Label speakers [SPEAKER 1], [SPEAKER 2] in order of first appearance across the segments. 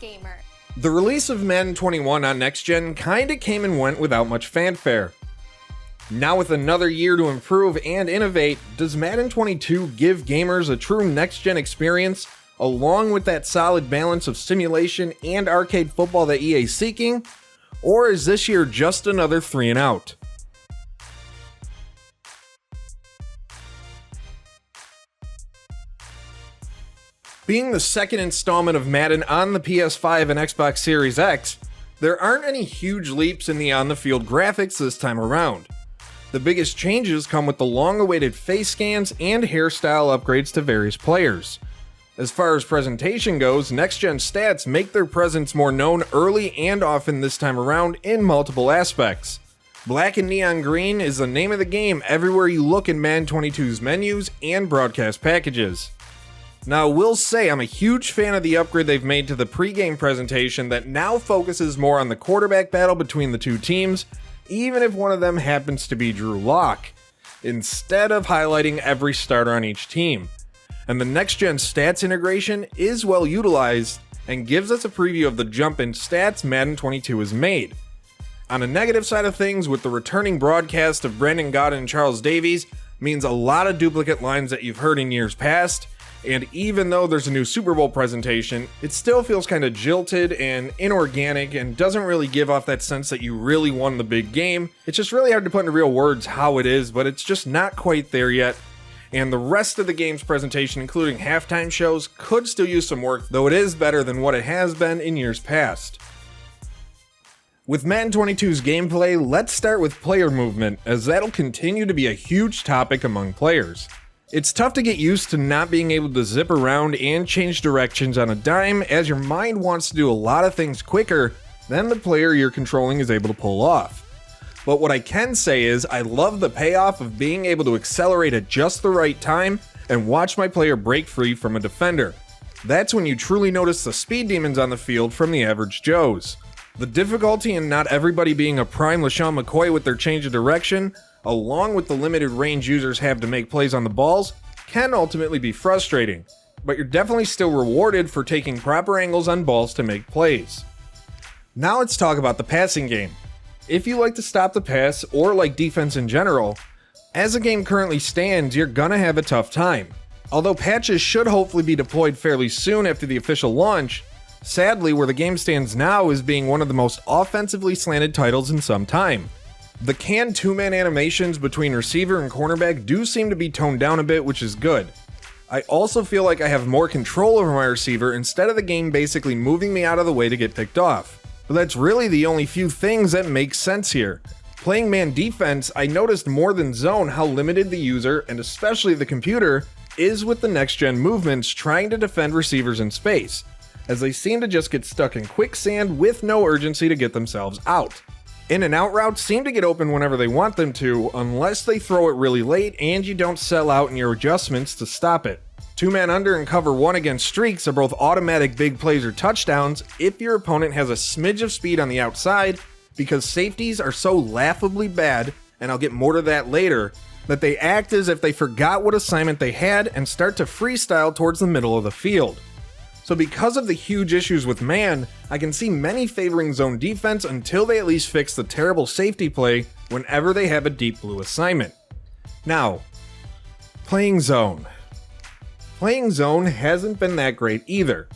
[SPEAKER 1] gamer.
[SPEAKER 2] The release of Madden 21 on Next Gen kinda came and went without much fanfare. Now with another year to improve and innovate, does Madden 22 give gamers a true Next Gen experience, along with that solid balance of simulation and arcade football that EA's seeking? Or is this year just another 3 and out? Being the second installment of Madden on the PS5 and Xbox Series X, there aren't any huge leaps in the on-the-field graphics this time around. The biggest changes come with the long-awaited face scans and hairstyle upgrades to various players. As far as presentation goes, next-gen stats make their presence more known early and often this time around in multiple aspects. Black and neon green is the name of the game everywhere you look in Madden 22's menus and broadcast packages. Now, I will say I'm a huge fan of the upgrade they've made to the pre-game presentation that now focuses more on the quarterback battle between the two teams, even if one of them happens to be Drew Lock, instead of highlighting every starter on each team. And the next-gen stats integration is well utilized and gives us a preview of the jump in stats Madden 22 has made. On a negative side of things, with the returning broadcast of Brandon Gaudin and Charles Davies, means a lot of duplicate lines that you've heard in years past. And even though there's a new Super Bowl presentation, it still feels kind of jilted and inorganic and doesn't really give off that sense that you really won the big game. It's just really hard to put into real words how it is, but it's just not quite there yet. And the rest of the game's presentation, including halftime shows, could still use some work, though it is better than what it has been in years past. With Madden 22's gameplay, let's start with player movement, as that'll continue to be a huge topic among players. It's tough to get used to not being able to zip around and change directions on a dime, as your mind wants to do a lot of things quicker than the player you're controlling is able to pull off. But what I can say is I love the payoff of being able to accelerate at just the right time and watch my player break free from a defender. That's when you truly notice the speed demons on the field from the average Joes. The difficulty in not everybody being a prime LaShawn McCoy with their change of direction, along with the limited range users have to make plays on the balls, can ultimately be frustrating, but you're definitely still rewarded for taking proper angles on balls to make plays. Now let's talk about the passing game. If you like to stop the pass, or like defense in general, as the game currently stands, you're gonna have a tough time. Although patches should hopefully be deployed fairly soon after the official launch, sadly where the game stands now is being one of the most offensively slanted titles in some time. The canned two-man animations between receiver and cornerback do seem to be toned down a bit, which is good. I also feel like I have more control over my receiver instead of the game basically moving me out of the way to get picked off. But that's really the only few things that make sense here. Playing man defense, I noticed more than zone how limited the user, and especially the computer, is with the next-gen movements trying to defend receivers in space, as they seem to just get stuck in quicksand with no urgency to get themselves out. In and out routes seem to get open whenever they want them to, unless they throw it really late and you don't sell out in your adjustments to stop it. Two-man under and cover one against streaks are both automatic big plays or touchdowns if your opponent has a smidge of speed on the outside, because safeties are so laughably bad, and I'll get more to that later, that they act as if they forgot what assignment they had and start to freestyle towards the middle of the field. So because of the huge issues with man, I can see many favoring zone defense until they at least fix the terrible safety play whenever they have a deep blue assignment. Now, playing zone. Playing zone hasn't been that great either.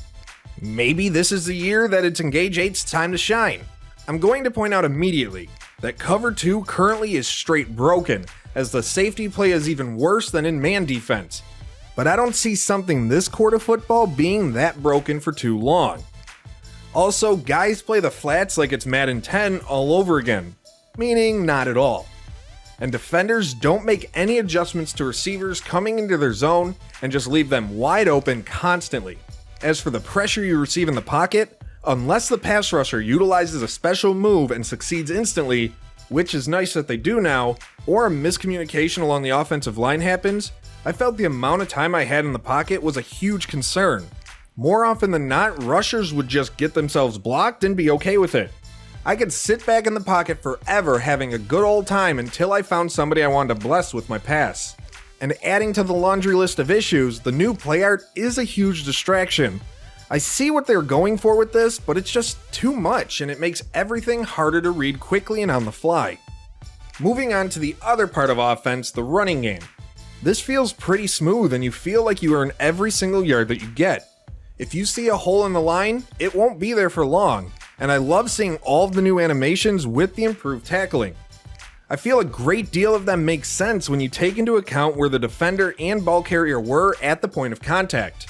[SPEAKER 2] Maybe this is the year that it's Engage 8's time to shine. I'm going to point out immediately that Cover 2 currently is straight broken, as the safety play is even worse than in man defense. But I don't see something this core to football being that broken for too long. Also, guys play the flats like it's Madden 10 all over again, meaning not at all. And defenders don't make any adjustments to receivers coming into their zone and just leave them wide open constantly. As for the pressure you receive in the pocket, unless the pass rusher utilizes a special move and succeeds instantly, which is nice that they do now, or a miscommunication along the offensive line happens, I felt the amount of time I had in the pocket was a huge concern. More often than not, rushers would just get themselves blocked and be okay with it. I could sit back in the pocket forever having a good old time until I found somebody I wanted to bless with my pass. And adding to the laundry list of issues, the new play art is a huge distraction. I see what they're going for with this, but it's just too much and it makes everything harder to read quickly and on the fly. Moving on to the other part of offense, the running game. This feels pretty smooth and you feel like you earn every single yard that you get. If you see a hole in the line, it won't be there for long, and I love seeing all of the new animations with the improved tackling. I feel a great deal of them make sense when you take into account where the defender and ball carrier were at the point of contact.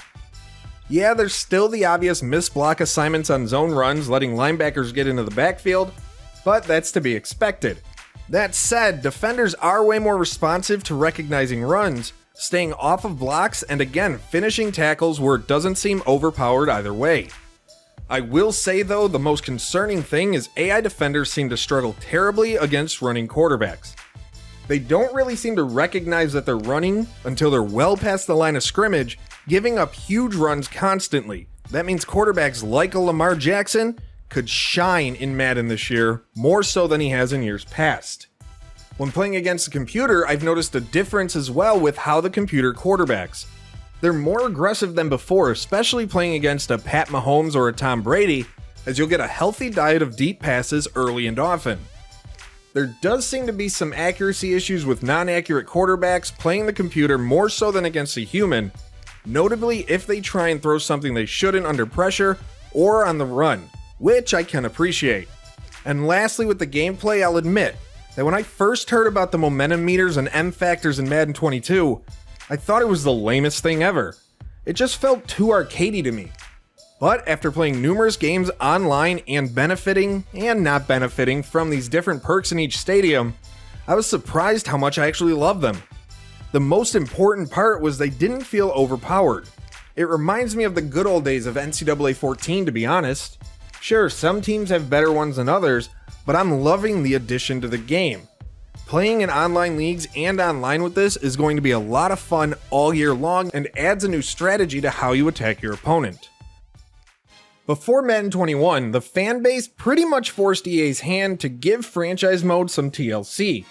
[SPEAKER 2] Yeah, there's still the obvious miss block assignments on zone runs, letting linebackers get into the backfield, but that's to be expected. That said, defenders are way more responsive to recognizing runs, staying off of blocks, and again, finishing tackles where it doesn't seem overpowered either way. I will say though, the most concerning thing is AI defenders seem to struggle terribly against running quarterbacks. They don't really seem to recognize that they're running until they're well past the line of scrimmage, giving up huge runs constantly. That means quarterbacks like a Lamar Jackson could shine in Madden this year, more so than he has in years past. When playing against a computer, I've noticed a difference as well with how the computer quarterbacks. They're more aggressive than before, especially playing against a Pat Mahomes or a Tom Brady, as you'll get a healthy diet of deep passes early and often. There does seem to be some accuracy issues with non-accurate quarterbacks playing the computer more so than against a human, notably if they try and throw something they shouldn't under pressure or on the run, which I can appreciate. And lastly, with the gameplay, I'll admit that when I first heard about the momentum meters and M factors in Madden 22, I thought it was the lamest thing ever. It just felt too arcadey to me. But after playing numerous games online and benefiting and not benefiting from these different perks in each stadium, I was surprised how much I actually love them. The most important part was they didn't feel overpowered. It reminds me of the good old days of NCAA 14, to be honest. Sure, some teams have better ones than others, but I'm loving the addition to the game. Playing in online leagues and online with this is going to be a lot of fun all year long and adds a new strategy to how you attack your opponent. Before Madden 21, the fanbase pretty much forced EA's hand to give franchise mode some TLC,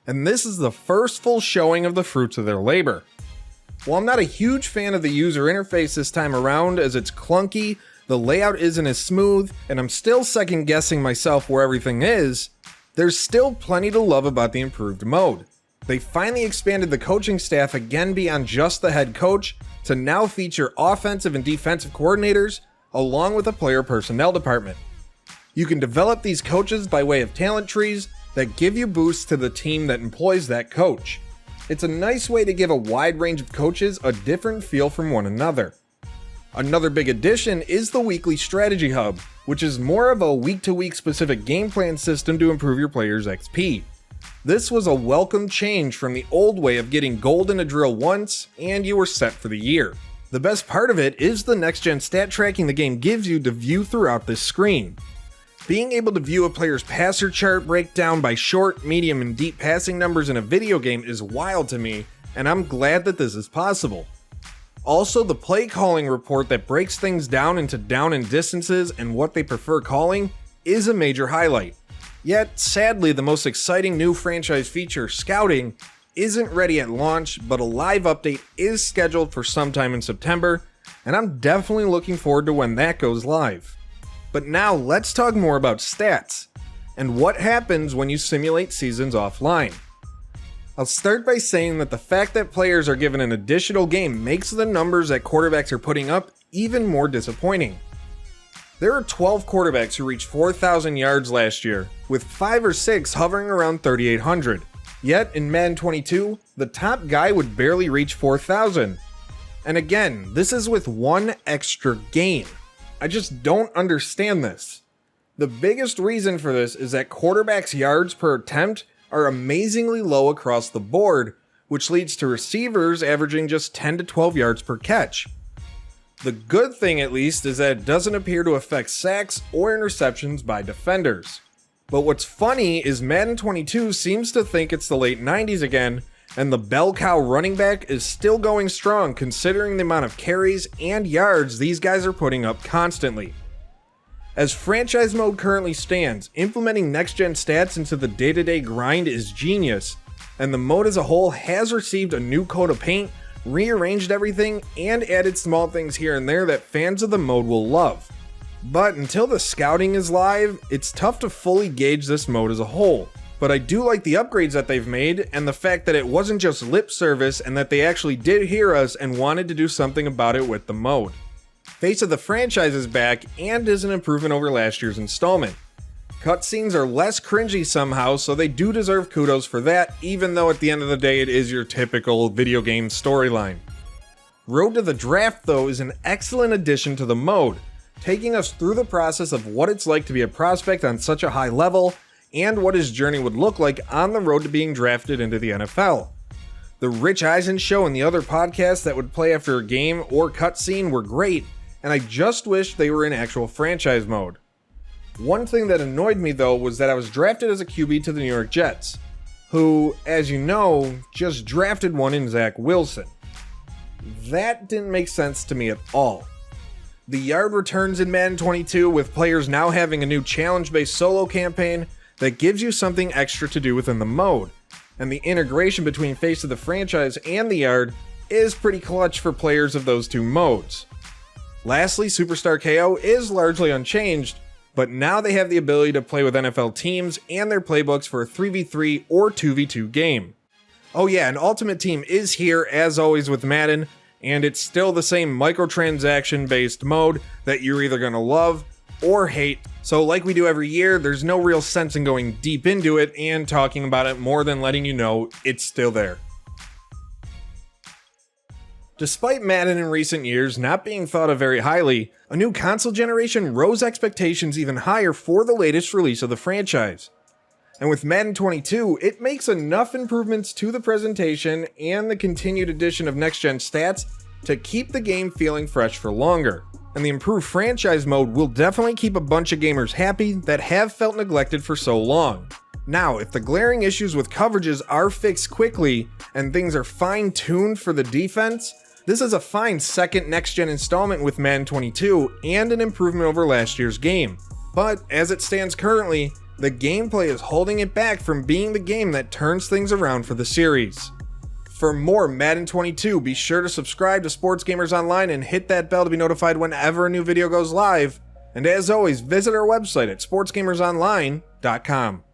[SPEAKER 2] and this is the first full showing of the fruits of their labor. While I'm not a huge fan of the user interface this time around, as it's clunky, the layout isn't as smooth, and I'm still second guessing myself where everything is, there's still plenty to love about the improved mode. They finally expanded the coaching staff again beyond just the head coach to now feature offensive and defensive coordinators, along with a player personnel department. You can develop these coaches by way of talent trees that give you boosts to the team that employs that coach. It's a nice way to give a wide range of coaches a different feel from one another. Another big addition is the weekly strategy hub, which is more of a week-to-week specific game plan system to improve your players' XP. This was a welcome change from the old way of getting gold in a drill once and you were set for the year. The best part of it is the next-gen stat tracking the game gives you to view throughout this screen. Being able to view a player's passer chart breakdown by short, medium, and deep passing numbers in a video game is wild to me, and I'm glad that this is possible. Also, the play calling report that breaks things down into down and distances and what they prefer calling is a major highlight. Yet, sadly, the most exciting new franchise feature, scouting, isn't ready at launch, but a live update is scheduled for sometime in September, and I'm definitely looking forward to when that goes live. But now let's talk more about stats, and what happens when you simulate seasons offline. I'll start by saying that the fact that players are given an additional game makes the numbers that quarterbacks are putting up even more disappointing. There are 12 quarterbacks who reached 4,000 yards last year, with 5 or 6 hovering around 3,800. Yet, in Madden 22, the top guy would barely reach 4,000. And again, this is with one extra game. I just don't understand this. The biggest reason for this is that quarterbacks' yards per attempt are amazingly low across the board, which leads to receivers averaging just 10 to 12 yards per catch. The good thing, at least, is that it doesn't appear to affect sacks or interceptions by defenders. But what's funny is Madden 22 seems to think it's the late 90s again, and the bell cow running back is still going strong considering the amount of carries and yards these guys are putting up constantly. As franchise mode currently stands, implementing next-gen stats into the day-to-day grind is genius, and the mode as a whole has received a new coat of paint rearranged everything, and added small things here and there that fans of the mode will love. But until the scouting is live, it's tough to fully gauge this mode as a whole. But I do like the upgrades that they've made, and the fact that it wasn't just lip service and that they actually did hear us and wanted to do something about it with the mode. Face of the Franchise is back and is an improvement over last year's installment. Cutscenes are less cringy somehow, so they do deserve kudos for that, even though at the end of the day it is your typical video game storyline. Road to the Draft, though, is an excellent addition to the mode, taking us through the process of what it's like to be a prospect on such a high level, and what his journey would look like on the road to being drafted into the NFL. The Rich Eisen show and the other podcasts that would play after a game or cutscene were great, and I just wish they were in actual franchise mode. One thing that annoyed me though was that I was drafted as a QB to the New York Jets, who, as you know, just drafted one in Zach Wilson. That didn't make sense to me at all. The yard returns in Madden 22 with players now having a new challenge-based solo campaign that gives you something extra to do within the mode, and the integration between Face of the Franchise and the yard is pretty clutch for players of those two modes. Lastly, Superstar KO is largely unchanged, but now they have the ability to play with NFL teams and their playbooks for a 3v3 or 2v2 game. Oh yeah, and Ultimate Team is here as always with Madden, and it's still the same microtransaction based mode that you're either gonna love or hate, so like we do every year, there's no real sense in going deep into it and talking about it more than letting you know it's still there. Despite Madden in recent years not being thought of very highly, a new console generation rose expectations even higher for the latest release of the franchise. And with Madden 22, it makes enough improvements to the presentation and the continued addition of next-gen stats to keep the game feeling fresh for longer. And the improved franchise mode will definitely keep a bunch of gamers happy that have felt neglected for so long. Now, if the glaring issues with coverages are fixed quickly and things are fine-tuned for the defense, this is a fine second next-gen installment with Madden 22 and an improvement over last year's game. But as it stands currently, the gameplay is holding it back from being the game that turns things around for the series. For more Madden 22, be sure to subscribe to Sports Gamers Online and hit that bell to be notified whenever a new video goes live. And as always, visit our website at sportsgamersonline.com.